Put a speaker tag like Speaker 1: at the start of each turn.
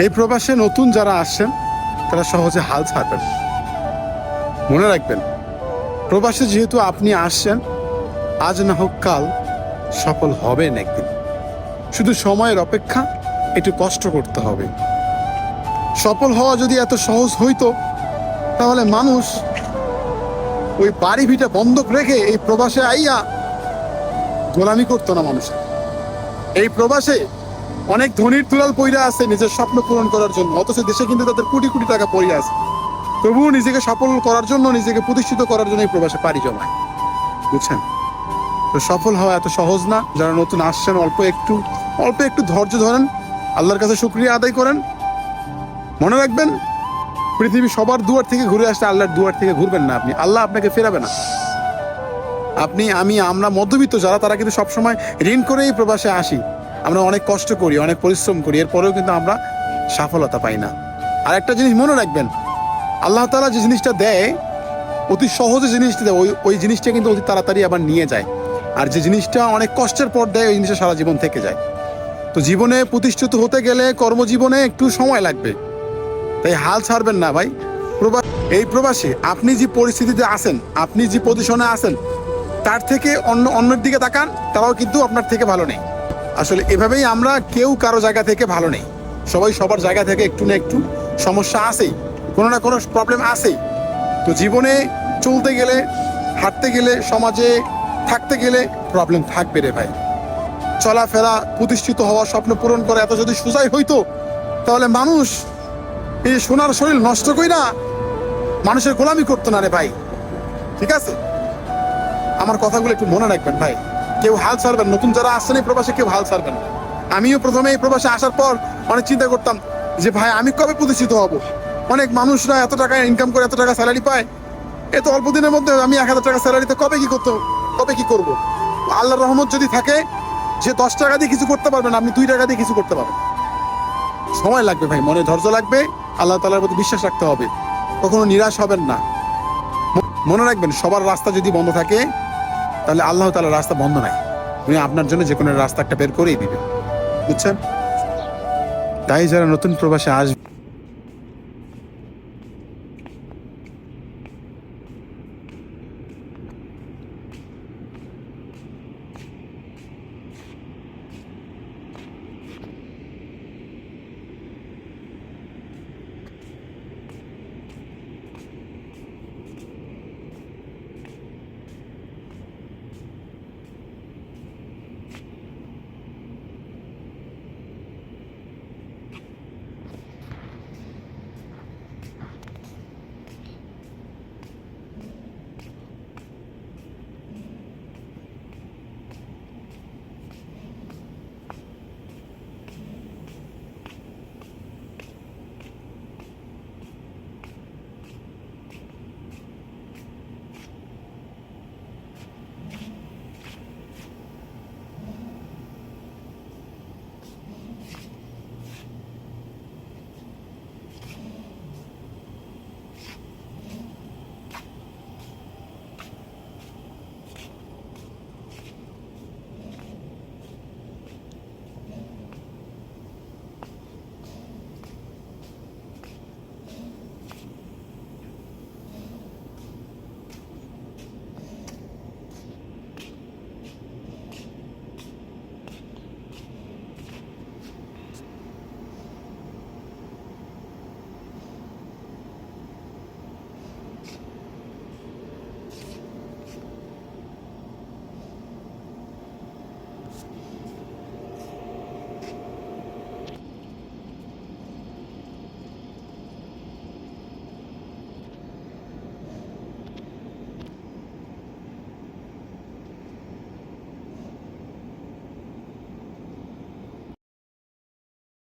Speaker 1: এই প্রবাসে নতুন যারা আসছেন তারা সহজে হাল ছাড়বেন। মনে রাখবেন, প্রবাসে যেহেতু আপনি আসছেন, আজ না হোক কাল সফল হবেন একদিন। শুধু সময়ের অপেক্ষা, একটু কষ্ট করতে হবে। সফল হওয়া যদি এত সহজ হইতো তাহলে মানুষ ওই বাড়ি ভিটা বন্ধক রেখে এই প্রবাসে আইয়া গোলামি করতো না মানুষের। এই প্রবাসে অনেক ধনীর তুলাল পইরা আছে নিজের স্বপ্ন পূরণ করার জন্য, অথচ দেশে কিন্তু তাদের কোটি কোটি টাকা পড়ে আছে, তবুও নিজেকে সফল করার জন্য, নিজেকে প্রতিষ্ঠিত করার জন্য এই প্রবাসে পাড়ি জমায়। বুঝছেন? তো সফল হওয়া এত সহজ না। যারা নতুন আসছেন অল্প একটু ধৈর্য ধরেন, আল্লাহর কাছে শুকরিয়া আদায় করেন। মনে রাখবেন, পৃথিবী সবার দুয়ার থেকে ঘুরে আসলে আল্লাহর দুয়ার থেকে ঘুরবেন না আপনি, আল্লাহ আপনাকে ফেরাবে না। আপনি, আমি, আমরা মধ্যবিত্ত যারা, তারা কিন্তু সবসময় ঋণ করেই প্রবাসে আসি। আমরা অনেক কষ্ট করি, অনেক পরিশ্রম করি, এরপরেও কিন্তু আমরা সফলতা পাই না। আর একটা জিনিস মনে রাখবেন, আল্লাহ তাআলা যে জিনিসটা দেয়, অতি সহজে জিনিসটা দেয়, ওই জিনিসটা কিন্তু অতি তাড়াতাড়ি আবার নিয়ে যায়। আর যে জিনিসটা অনেক কষ্টের পর দেয়, ওই জিনিসটা সারা জীবন থেকে যায়। তো জীবনে প্রতিষ্ঠিত হতে গেলে কর্মজীবনে একটু সময় লাগবে, তাই হাল ছাড়বেন না ভাই। এই প্রবাসে আপনি যে পরিস্থিতিতে আছেন, আপনি যে পজিশনে আছেন, তার থেকে অন্যের দিকে তাকান, তারাও কিন্তু আপনার থেকে ভালো নেই। আসলে এভাবেই আমরা কেউ কারো জায়গা থেকে ভালো নেই। সবাই সবার জায়গা থেকে একটু না একটু সমস্যা আছেই, কোনো না কোনো প্রবলেম আছেই। তো জীবনে চলতে গেলে, হাঁটতে গেলে, সমাজে থাকতে গেলে প্রবলেম থাকবে রে ভাই। চলাফেরা, প্রতিষ্ঠিত হওয়া, স্বপ্ন পূরণ করা এত যদি সোজাই হইতো, তাহলে মানুষ এই সোনার শরীর নষ্ট কইরা মানুষের গোলামি করতো না রে ভাই। ঠিক আছে? আমার কথাগুলো একটু মনে রাখবেন ভাই। কেউ হাল ছাড়বেন, নতুন যারা আসছেন এই প্রবাসে কেউ হাল ছাড়বেন না। আমিও প্রথমে এই প্রবাসে আসার পর অনেক চিন্তা করতাম যে ভাই আমি কবে প্রতিষ্ঠিত হব। অনেক মানুষরা এত টাকা ইনকাম করে, এত টাকা স্যালারি পায়, এত অল্প দিনের মধ্যে আমি 1000 টাকা স্যালারিতে কবে কি করব। আল্লাহর রহমত যদি থাকে, যে 10 টাকা দিয়ে কিছু করতে পারবেন, আপনি 2 টাকা দিয়ে কিছু করতে পারবেন। সময় লাগবে ভাই, মনে ধৈর্য লাগবে, আল্লাহ তাআলার প্রতি বিশ্বাস রাখতে হবে, কখনো নিরাশ হবেন না। মনে রাখবেন, সবার রাস্তা যদি বন্ধ থাকে, তাহলে আল্লাহ তাআলার রাস্তা বন্ধ নাই। উনি আপনার জন্য যে কোনো রাস্তা একটা বের করেই দিবেন। বুঝছেন? তাই যারা নতুন প্রবাসে আসবে